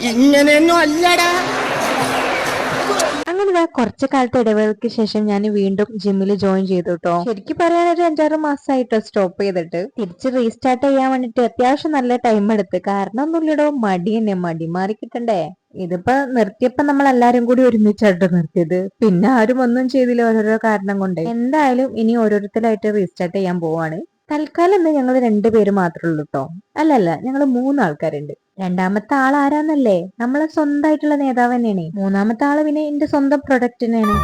ഇങ്ങനെയൊന്നും അല്ലടാ. അങ്ങനെ കുറച്ചു കാലത്തെ ഇടവേളയ്ക്ക് ശേഷം ഞാൻ വീണ്ടും ജിമ്മിൽ ജോയിൻ ചെയ്തു കേട്ടോ. ശരിക്കും പറയാൻ ഒരു 5-6 മാസമായിട്ടോ സ്റ്റോപ്പ് ചെയ്തിട്ട്. തിരിച്ച് റീസ്റ്റാർട്ട് ചെയ്യാൻ വേണ്ടിട്ട് അത്യാവശ്യം നല്ല ടൈം എടുത്ത്. കാരണം ഒന്നുമില്ലടോ, മടി തന്നെ, മടി മാറി കിട്ടണ്ടേ. ഇതിപ്പോ നിർത്തിയപ്പോ നമ്മൾ എല്ലാരും കൂടി ഒരുമിച്ചായിട്ട് നിർത്തിയത്. പിന്നെ ആരും ഒന്നും ചെയ്തില്ല ഓരോരോ കാരണം കൊണ്ട്. എന്തായാലും ഇനി ഓരോരുത്തരായിട്ട് റീസ്റ്റാർട്ട് ചെയ്യാൻ പോവാണ്. തൽക്കാലം ഇന്ന് ഞങ്ങൾ 2 പേര് മാത്രമേ ഉള്ളൂ കേട്ടോ. അല്ലല്ല, ഞങ്ങൾ 3 ആൾക്കാരുണ്ട്. രണ്ടാമത്തെ ആൾ ആരാന്നല്ലേ? നമ്മളെ സ്വന്തമായിട്ടുള്ള നേതാവ് തന്നെയാണ്. മൂന്നാമത്തെ ആള് പിന്നെ എന്റെ സ്വന്തം പ്രൊഡക്റ്റ് തന്നെയാണ്.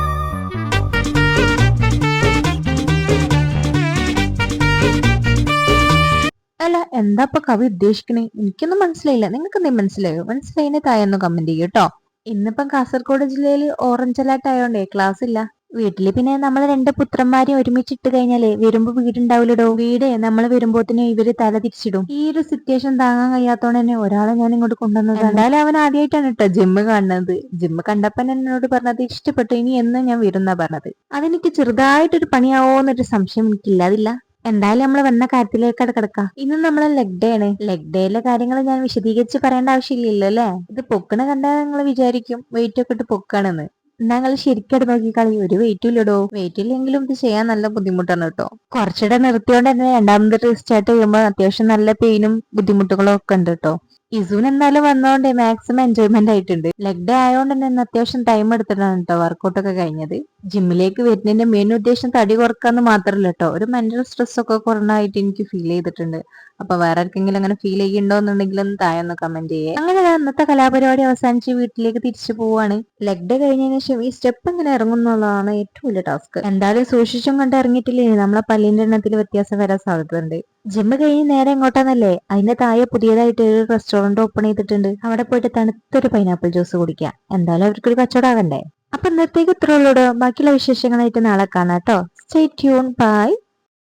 അല്ല, എന്താ ഇപ്പൊ കവി ഉദ്ദേശിക്കണേ? എനിക്കൊന്നും മനസ്സിലായില്ല. നിങ്ങൾക്ക് എന്തെങ്കിലും മനസ്സിലായോ? മനസ്സിലായതിനെ തായൊന്ന് കമന്റ് ചെയ്യൂ കേട്ടോ. ഇന്നിപ്പം കാസർഗോഡ് ജില്ലയിൽ ഓറഞ്ച് അലർട്ട് ആയോണ്ടേ ക്ലാസ് ഇല്ല. വീട്ടില് പിന്നെ നമ്മള് 2 പുത്രന്മാരെ ഒരുമിച്ചിട്ട് കഴിഞ്ഞാലേ വരുമ്പോ വീടുണ്ടാവില്ലടോ. വീട് നമ്മൾ വരുമ്പോത്തിന് ഇവര് തല തിരിച്ചിടും. ഈ ഒരു സിറ്റുവേഷൻ താങ്ങാൻ കഴിയാത്തോണ്ട് തന്നെ ഒരാളെ ഞാൻ ഇങ്ങോട്ട് കൊണ്ടുവന്നത്. എന്തായാലും അവൻ ആദ്യമായിട്ടാണ് കേട്ടോ ജിമ്മ് കാണുന്നത്. ജിമ്മ് കണ്ടപ്പൻ എന്നോട് പറഞ്ഞത് ഇഷ്ടപ്പെട്ടു, ഇനി എന്ന് ഞാൻ വരുന്നാ പറഞ്ഞത്. അതെനിക്ക് ചെറുതായിട്ടൊരു പണിയാവോന്നൊരു സംശയം എനിക്കില്ലാതില്ല. എന്തായാലും നമ്മൾ വന്ന കാര്യത്തിലേക്കാണ് കിടക്കാം. ഇന്ന് നമ്മളെ ലെഗ് ഡേ ആണ്. ലെഗ് ഡേയിലെ കാര്യങ്ങൾ ഞാൻ വിശദീകരിച്ച് പറയേണ്ട ആവശ്യമില്ലല്ലോ അല്ലേ? ഇത് പൊക്കണ കണ്ടാൽ നിങ്ങൾ വിചാരിക്കും വെയിറ്റ് ഒക്കെ ഇട്ട് പൊക്കാണെന്ന്. ഞങ്ങൾ ശരിക്കും നോക്കിക്കളി, ഒരു വെയിറ്റും ഇല്ലടോ. വെയിറ്റ് ഇല്ലെങ്കിലും ഇത് ചെയ്യാൻ നല്ല ബുദ്ധിമുട്ടാണ് കേട്ടോ. കുറച്ചിടെ നിർത്തിയോണ്ട് തന്നെ രണ്ടാമത് റീസ്റ്റാർട്ട് ചെയ്യുമ്പോൾ അത്യാവശ്യം നല്ല പെയിനും ബുദ്ധിമുട്ടുകളും ഒക്കെ ഉണ്ട് കേട്ടോ. ഇസൂന് എന്തായാലും വന്നോണ്ട് മാക്സിമം എൻജോയ്മെന്റ് ആയിട്ടുണ്ട്. ലെഗ് ഡേ ആയതുകൊണ്ട് തന്നെ അത്യാവശ്യം ടൈം എടുത്തിട്ടാണ് കേട്ടോ വർക്കൗട്ട് ഒക്കെ കഴിഞ്ഞത്. ജിമ്മിലേക്ക് വരുന്നതിന്റെ മെയിൻ ഉദ്ദേശം തടി കുറക്കാന്ന് മാത്രമല്ല കേട്ടോ, ഒരു മെന്റൽ സ്ട്രെസ് ഒക്കെ കുറഞ്ഞായിട്ട് എനിക്ക് ഫീൽ ചെയ്തിട്ടുണ്ട്. അപ്പൊ വേറെ ആർക്കെങ്കിലും അങ്ങനെ ഫീൽ ചെയ്യുന്നുണ്ടോന്നുണ്ടെങ്കിൽ ഒന്ന് താഴെ ഒന്ന് കമന്റ് ചെയ്യേ. അങ്ങനെ അന്നത്തെ കലാപരിപാടി അവസാനിച്ച് വീട്ടിലേക്ക് തിരിച്ചു പോവാണ്. ലെഗ് ഡേ കഴിഞ്ഞതിന് ശേഷം ഈ സ്റ്റെപ്പ് എങ്ങനെ ഇറങ്ങുന്നുള്ളതാണ് ഏറ്റവും വലിയ ടാസ്ക്. എന്തായാലും സൂക്ഷിച്ചും കണ്ട് ഇറങ്ങിയിട്ടില്ലേ നമ്മളെ പല്ലിന്റെ എണ്ണത്തിൽ വ്യത്യാസം വരാൻ സാധ്യതയുണ്ട്. ജിമ്മ് കഴിഞ്ഞ് നേരെ എങ്ങോട്ടാന്നല്ലേ? അതിന്റെ താഴെ പുതിയതായിട്ട് ഒരു റെസ്റ്റോറന്റ് ഓപ്പൺ ചെയ്തിട്ടുണ്ട്. അവിടെ പോയിട്ട് തണുത്തൊരു പൈനാപ്പിൾ ജ്യൂസ് കുടിക്കാം. എന്തായാലും അവർക്കൊരു കച്ചവടം ആകണ്ടേ. അപ്പൊ ഇന്നത്തേക്ക് ഇത്ര ഉള്ളൂ. ബാക്കിയുള്ള വിശേഷങ്ങളായിട്ട് നാളെ കാണാം കേട്ടോ. Stay tune. ബൈ.